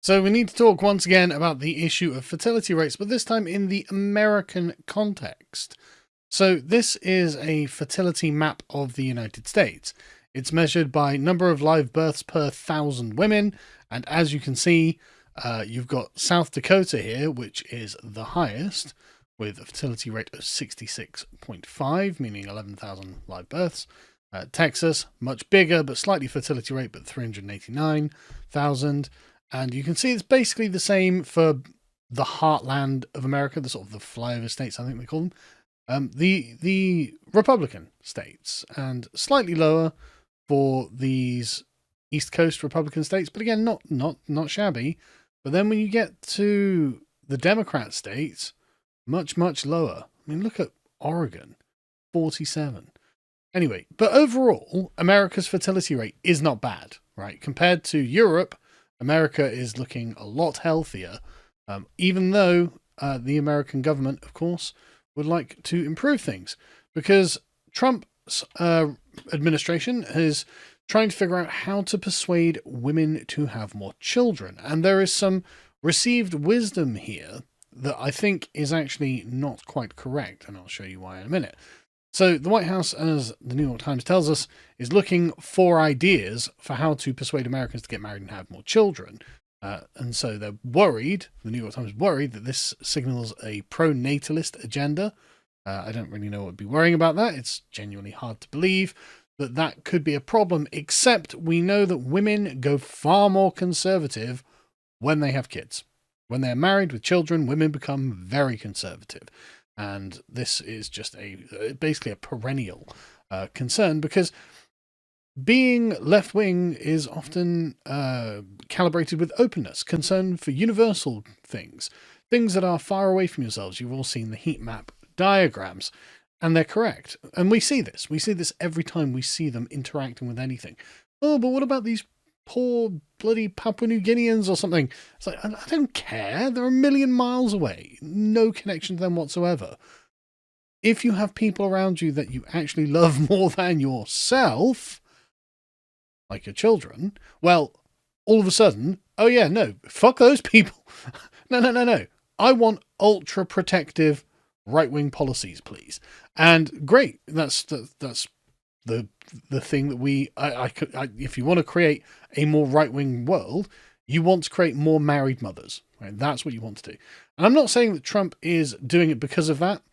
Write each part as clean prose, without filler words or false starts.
So we need to talk once again about the issue of fertility rates, but this time in the American context. So this is a fertility map of the United States. It's measured by number of live births per 1,000 women. And as you can see, you've got South Dakota here, which is the highest, with a fertility rate of 66.5, meaning 11,000 live births. Texas, much bigger, but slightly fertility rate, but 389,000. And you can see it's basically the same for the heartland of America, the sort of the flyover states, I think they call them. The Republican states, and slightly lower for these East Coast Republican states, but again, not shabby. But then when you get to the Democrat states, much lower. I mean, look at Oregon, 47. Anyway, but overall, America's fertility rate is not bad, right? Compared to Europe, America is looking a lot healthier, even though the American government, of course, would like to improve things, because Trump's administration is trying to figure out how to persuade women to have more children. And there is some received wisdom here that I think is actually not quite correct, and I'll show you why in a minute. So the White House, as the New York Times tells us, is looking for ideas for how to persuade Americans to get married and have more children. And so they're worried, the New York Times is worried, that this signals a pro-natalist agenda. I don't really know what would be worrying about that. It's genuinely hard to believe that that could be a problem, except we know that women go far more conservative when they have kids. When they're married with children, women become very conservative. And this is just basically a perennial concern, because being left-wing is often calibrated with openness, concern for universal things that are far away from yourselves. You've all seen the heat map diagrams, and they're correct. And we see this. We see this every time we see them interacting with anything. Oh, but what about these poor bloody Papua New Guineans or something? It's like, I don't care. They're a million miles away. No connection to them whatsoever. If you have people around you that you actually love more than yourself, like your children, well, all of a sudden, oh yeah, no, fuck those people. No. I want ultra protective right-wing policies, please. And great, that's the thing that if you want to create a more right-wing world, you want to create more married mothers, right? That's what you want to do. And I'm not saying that Trump is doing it because of that,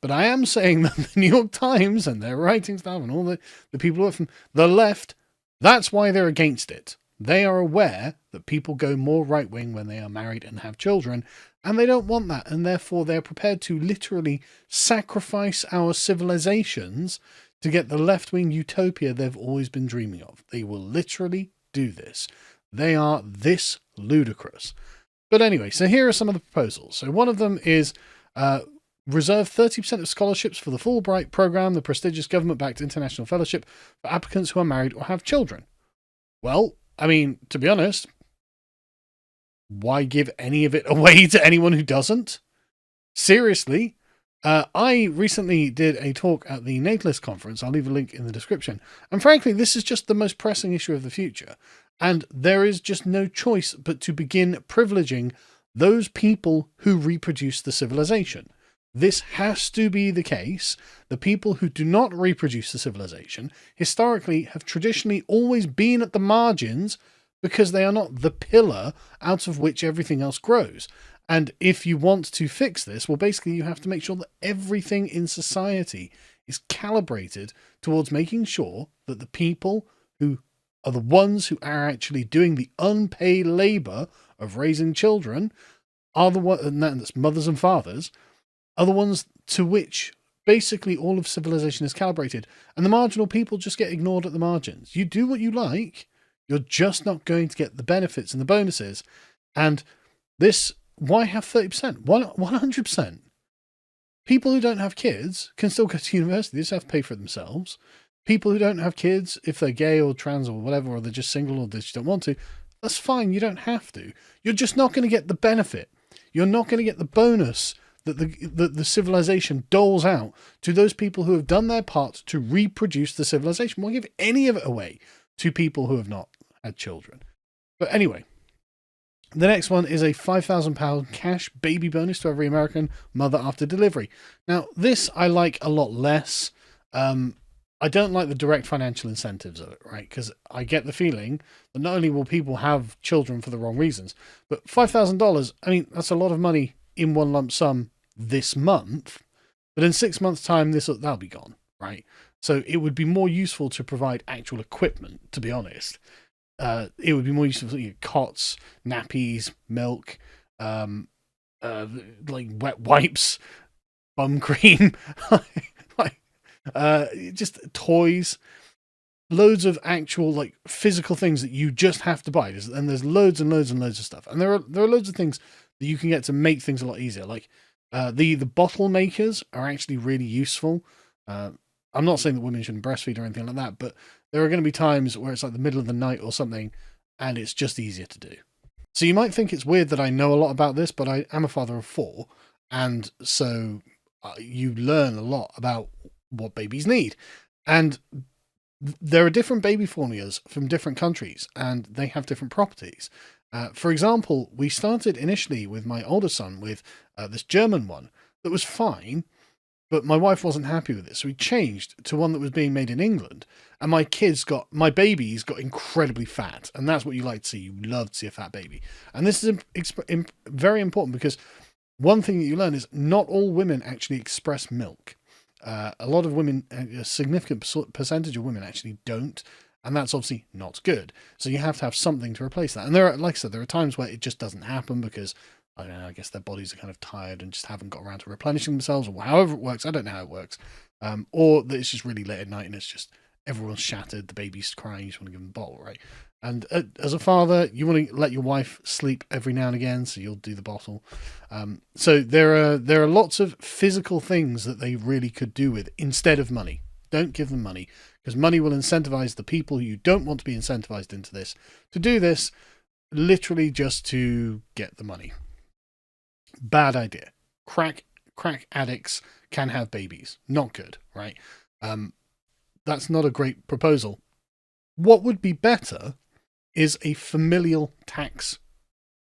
but I am saying that the New York Times and their writing staff and all the people who are from the left, that's why they're against it. They are aware that people go more right-wing when they are married and have children, and they don't want that, and therefore they're prepared to literally sacrifice our civilizations to get the left-wing utopia they've always been dreaming of. They will literally do this. They are this ludicrous. But anyway, so here are some of the proposals. So one of them is reserve 30% of scholarships for the Fulbright program, the prestigious government-backed international fellowship for applicants who are married or have children. Well, I mean, to be honest, why give any of it away to anyone who doesn't? Seriously. I recently did a talk at the Natalist conference. I'll leave a link in the description. And frankly, this is just the most pressing issue of the future. And there is just no choice but to begin privileging those people who reproduce the civilization. This has to be the case. The people who do not reproduce the civilization historically have traditionally always been at the margins because they are not the pillar out of which everything else grows. And if you want to fix this, well, basically you have to make sure that everything in society is calibrated towards making sure that the people who are the ones who are actually doing the unpaid labor of raising children are the ones, and that's mothers and fathers, are the ones to which basically all of civilization is calibrated. And the marginal people just get ignored at the margins. You do what you like, you're just not going to get the benefits and the bonuses. And this, why have 30%? 100%. People who don't have kids can still go to university. They just have to pay for it themselves. People who don't have kids, if they're gay or trans or whatever, or they're just single or they just don't want to, that's fine. You don't have to. You're just not going to get the benefit. You're not going to get the bonus that the civilization doles out to those people who have done their part to reproduce the civilization. Won't give any of it away to people who have not had children. But anyway, The next one is a £5,000 cash baby bonus to every American mother after delivery. Now, this I like a lot less. I don't like the direct financial incentives of it, right? Because I get the feeling that not only will people have children for the wrong reasons, but $5,000, I mean, that's a lot of money in one lump sum this month. But in 6 months' time, that'll be gone, right? So it would be more useful to provide actual equipment, to be honest. It would be more useful for cots, nappies, milk, like wet wipes, bum cream, just toys, loads of actual like physical things that you just have to buy. And there's loads and loads and loads of stuff. And there are loads of things that you can get to make things a lot easier. Like the bottle makers are actually really useful. I'm not saying that women shouldn't breastfeed or anything like that, but there are going to be times where it's like the middle of the night or something, and it's just easier to do. So you might think it's weird that I know a lot about this, but I am a father of 4, and so you learn a lot about what babies need. And there are different baby formulas from different countries, and they have different properties. For example, we started initially with my older son with this German one that was fine, but my wife wasn't happy with it, so we changed to one that was being made in England. And my babies got incredibly fat, and that's what you like to see. You love to see a fat baby. And this is very important, because one thing that you learn is not all women actually express milk. A lot of women, a significant percentage of women actually don't, and that's obviously not good. So you have to have something to replace that. And there are, like I said, there are times where it just doesn't happen because, I don't know, I guess their bodies are kind of tired and just haven't got around to replenishing themselves, or however it works. I don't know how it works. Or that it's just really late at night and it's just everyone's shattered, the baby's crying, you just want to give them a bottle, right? And as a father, you want to let your wife sleep every now and again, so you'll do the bottle. So there are lots of physical things that they really could do with instead of money. Don't give them money, because money will incentivize the people who you don't want to be incentivized into this to do this, literally just to get the money. Bad idea. Crack addicts can have babies. Not good, right? That's not a great proposal. What would be better is a familial tax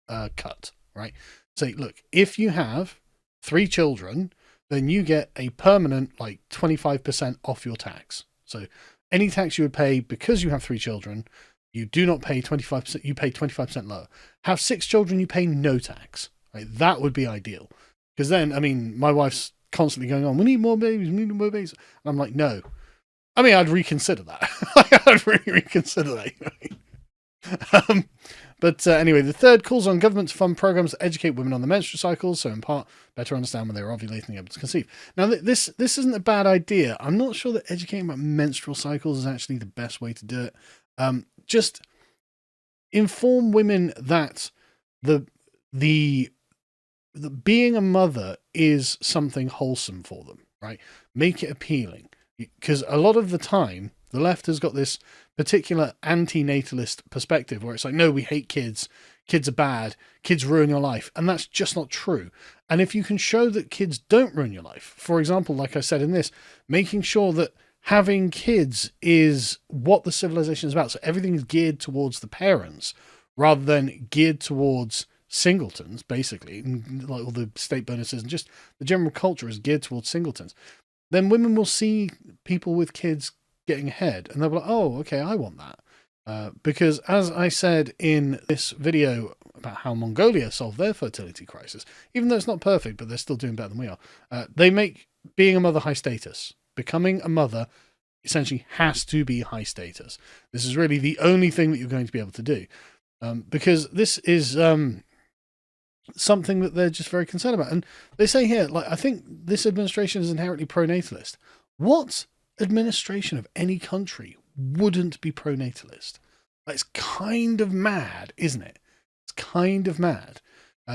cut, right? Say, look, if you have 3 children, then you get a permanent, like 25% off your tax. So any tax you would pay because you have 3 children, you do not pay 25%, you pay 25% lower. Have 6 children, you pay no tax, right? That would be ideal. Because then, I mean, my wife's constantly going on, we need more babies, we need more babies. And I'm like, no. I mean, I'd reconsider that. I'd really reconsider that. But anyway, the third calls on government to fund programs to educate women on the menstrual cycles, so in part better understand when they are ovulating and able to conceive. Now, this isn't a bad idea. I'm not sure that educating about menstrual cycles is actually the best way to do it. Just inform women that the being a mother is something wholesome for them, right? Make it appealing. Because a lot of the time, the left has got this particular anti-natalist perspective where it's like, no, we hate kids. Kids are bad. Kids ruin your life. And that's just not true. And if you can show that kids don't ruin your life, for example, like I said in this, making sure that having kids is what the civilization is about. So everything is geared towards the parents rather than geared towards singletons, basically. And like all the state bonuses and just the general culture is geared towards singletons. Then women will see people with kids getting ahead and they'll be like, oh, okay, I want that. Because as I said in this video about how Mongolia solved their fertility crisis, even though it's not perfect, but they're still doing better than we are, they make being a mother high status. Becoming a mother essentially has to be high status. This is really the only thing that you're going to be able to do. Because this is something that they're just very concerned about. And they say here, like, I think this administration is inherently pro-natalist. What administration of any country wouldn't be pro-natalist? Like, it's kind of mad, isn't it? It's kind of mad.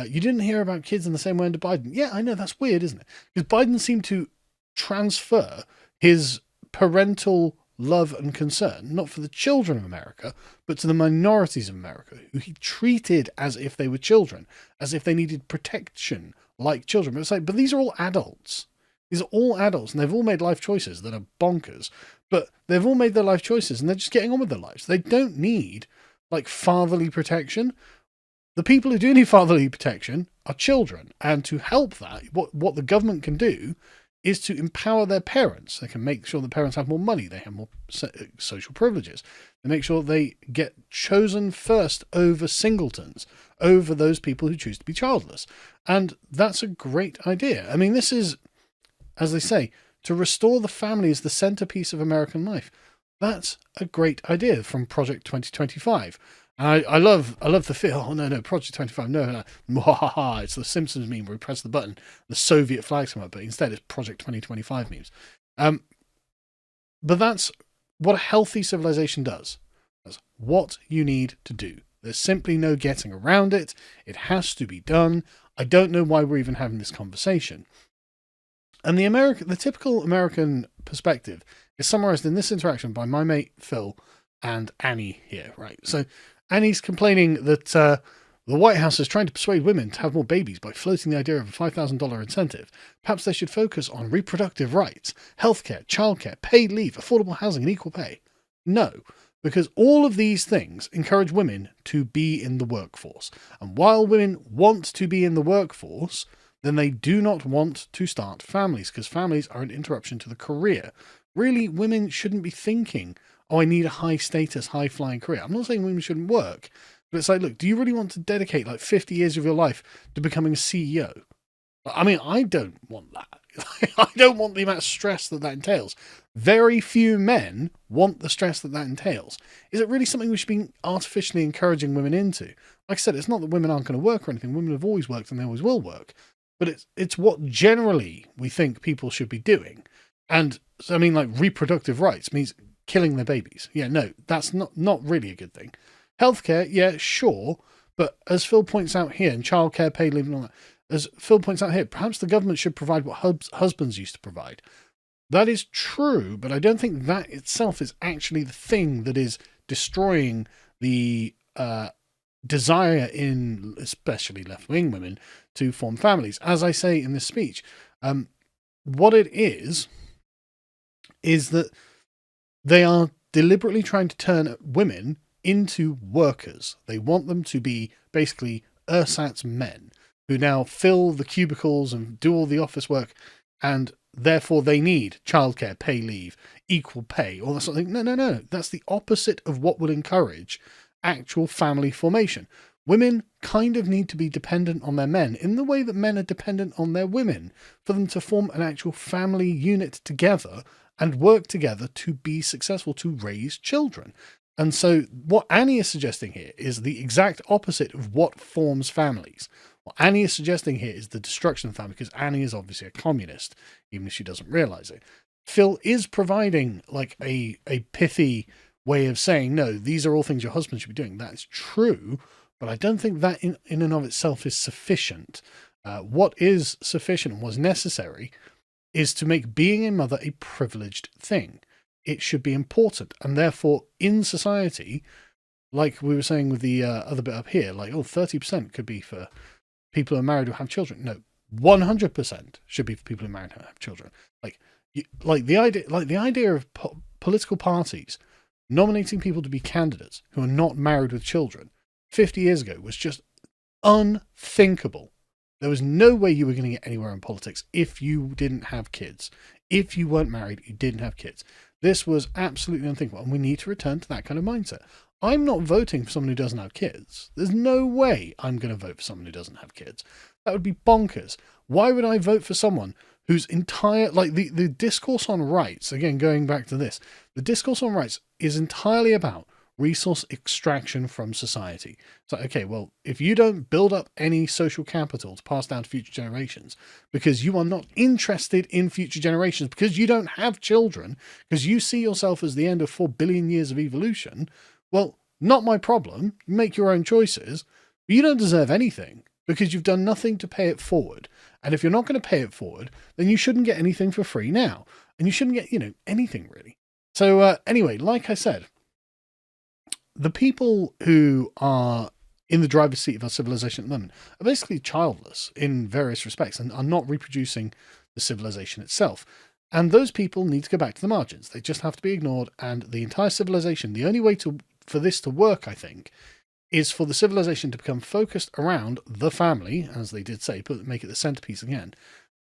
You didn't hear about kids in the same way under Biden. Yeah, I know, that's weird, isn't it? Because Biden seemed to transfer his parental love and concern, not for the children of America, but to the minorities of America, who he treated as if they were children, as if they needed protection like children. But it's like, but these are all adults. These are all adults, and they've all made life choices that are bonkers. But they've all made their life choices, and they're just getting on with their lives. They don't need, like, fatherly protection. The people who do need fatherly protection are children. And to help that, what the government can do is to empower their parents. They can make sure the parents have more money, they have more social privileges. They make sure they get chosen first over singletons, over those people who choose to be childless. And that's a great idea. I mean, this is, as they say, to restore the family is the centerpiece of American life. That's a great idea from Project 2025. I love the feel. Oh no, Project 25. No, it's the Simpsons meme where we press the button, the Soviet flags come up, but instead it's Project 2025 memes. But that's what a healthy civilization does. That's what you need to do. There's simply no getting around it. It has to be done. I don't know why we're even having this conversation. And the typical American perspective is summarized in this interaction by my mate Phil and Annie here, right? So Annie's complaining that the White House is trying to persuade women to have more babies by floating the idea of a $5,000 incentive. Perhaps they should focus on reproductive rights, healthcare, childcare, paid leave, affordable housing, and equal pay. No, because all of these things encourage women to be in the workforce. And while women want to be in the workforce, then they do not want to start families, because families are an interruption to the career. Really, women shouldn't be thinking, oh, I need a high status, high flying career. I'm not saying women shouldn't work, but it's like, look, do you really want to dedicate like 50 years of your life to becoming a CEO? I mean, I don't want that. I don't want the amount of stress that entails. Very few men want the stress that entails. Is it really something we should be artificially encouraging women into? Like I said, it's not that women aren't going to work or anything. Women have always worked and they always will work. But it's what generally we think people should be doing. And so, I mean, like reproductive rights means killing their babies. Yeah, no, that's not really a good thing. Healthcare, yeah, sure. But as Phil points out here, and childcare, paid leave and all that, as Phil points out here, perhaps the government should provide what husbands used to provide. That is true, but I don't think that itself is actually the thing that is destroying the desire in especially left-wing women to form families. As I say in this speech, what it is that they are deliberately trying to turn women into workers. They want them to be basically ersatz men who now fill the cubicles and do all the office work, and therefore they need childcare, pay leave, equal pay, all that sort of thing. No. That's the opposite of what would encourage actual family formation. Women kind of need to be dependent on their men in the way that men are dependent on their women for them to form an actual family unit together and work together to be successful, to raise children. And so what Annie is suggesting here is the exact opposite of what forms families. What Annie is suggesting here is the destruction of the family, because Annie is obviously a communist, even if she doesn't realize it. Phil is providing like a pithy way of saying, no, these are all things your husband should be doing. That is true, but I don't think that in and of itself is sufficient. What is sufficient and was necessary is to make being a mother a privileged thing. It should be important, and therefore in society, like we were saying with the other bit up here, like 30% could be for people who are married who have children. No, 100% should be for people who are married who have children. Like the idea of political parties nominating people to be candidates who are not married with children 50 years ago was just unthinkable. There was no way you were going to get anywhere in politics if you didn't have kids. If you weren't married, you didn't have kids. This was absolutely unthinkable, and we need to return to that kind of mindset. I'm not voting for someone who doesn't have kids. There's no way I'm going to vote for someone who doesn't have kids. That would be bonkers. Why would I vote for someone whose entire, like the discourse on rights, again, going back to this, the discourse on rights is entirely about resource extraction from society. It's like, okay, well, if you don't build up any social capital to pass down to future generations, because you are not interested in future generations, because you don't have children, because you see yourself as the end of 4 billion years of evolution, well, not my problem. You make your own choices, but you don't deserve anything because you've done nothing to pay it forward. And if you're not going to pay it forward, then you shouldn't get anything for free now. And you shouldn't get, anything really. So anyway, like I said, the people who are in the driver's seat of our civilization at the moment are basically childless in various respects and are not reproducing the civilization itself. And those people need to go back to the margins. They just have to be ignored. And the entire civilization, the only way for this to work, I think, is for the civilization to become focused around the family, as they did say, but make it the centerpiece again,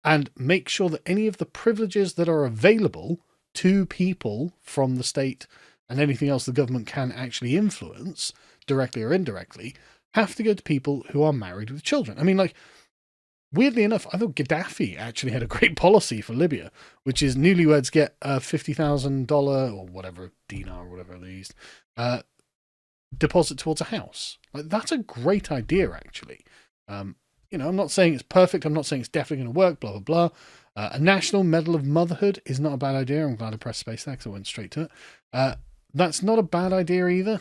and make sure that any of the privileges that are available to people from the state and anything else the government can actually influence, directly or indirectly, have to go to people who are married with children. I mean, like, weirdly enough, I thought Gaddafi actually had a great policy for Libya, which is newlyweds get a $50,000 or whatever, dinar or whatever they used, deposit towards a house. Like, that's a great idea, actually. You know, I'm not saying it's perfect. I'm not saying it's definitely going to work, blah, blah, blah. A national medal of motherhood is not a bad idea. I'm glad I pressed space there because I went straight to it. That's not a bad idea either.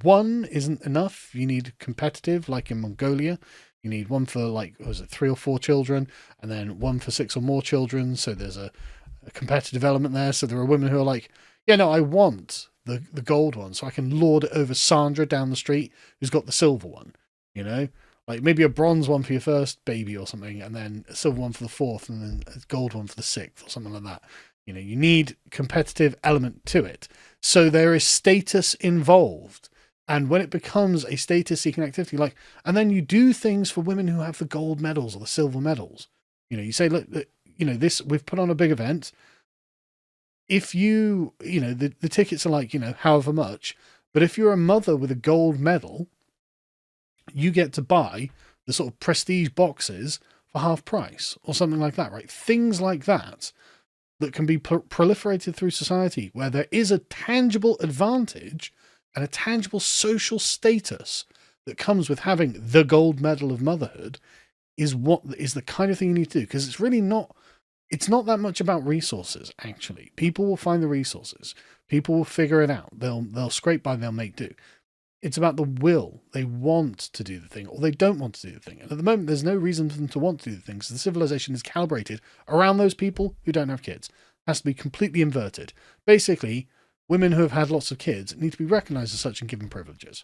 One isn't enough. You need competitive, like in Mongolia. You need one for, like, what was it, 3 or 4 children, and then one for 6 or more children. So there's a competitive element there. So there are women who are like, yeah, no, I want the gold one so I can lord it over Sandra down the street who's got the silver one, you know? Like maybe a bronze one for your first baby or something, and then a silver one for the 4th, and then a gold one for the 6th or something like that. You know, you need competitive element to it. So there is status involved. And when it becomes a status-seeking activity, like, and then you do things for women who have the gold medals or the silver medals. You know, you say, look, you know, this, we've put on a big event. If you know, the tickets are like, you know, however much, but if you're a mother with a gold medal, you get to buy the sort of prestige boxes for half price or something like that, right? Things like that can be proliferated through society where there is a tangible advantage and a tangible social status that comes with having the gold medal of motherhood is the kind of thing you need to do. Because it's really not, it's not that much about resources, actually. People will find the resources. People will figure it out. They'll scrape by, they'll make do. It's about the will. They want to do the thing, or they don't want to do the thing. And at the moment, there's no reason for them to want to do the thing, because the civilization is calibrated around those people who don't have kids. It has to be completely inverted. Basically, women who have had lots of kids need to be recognized as such and given privileges.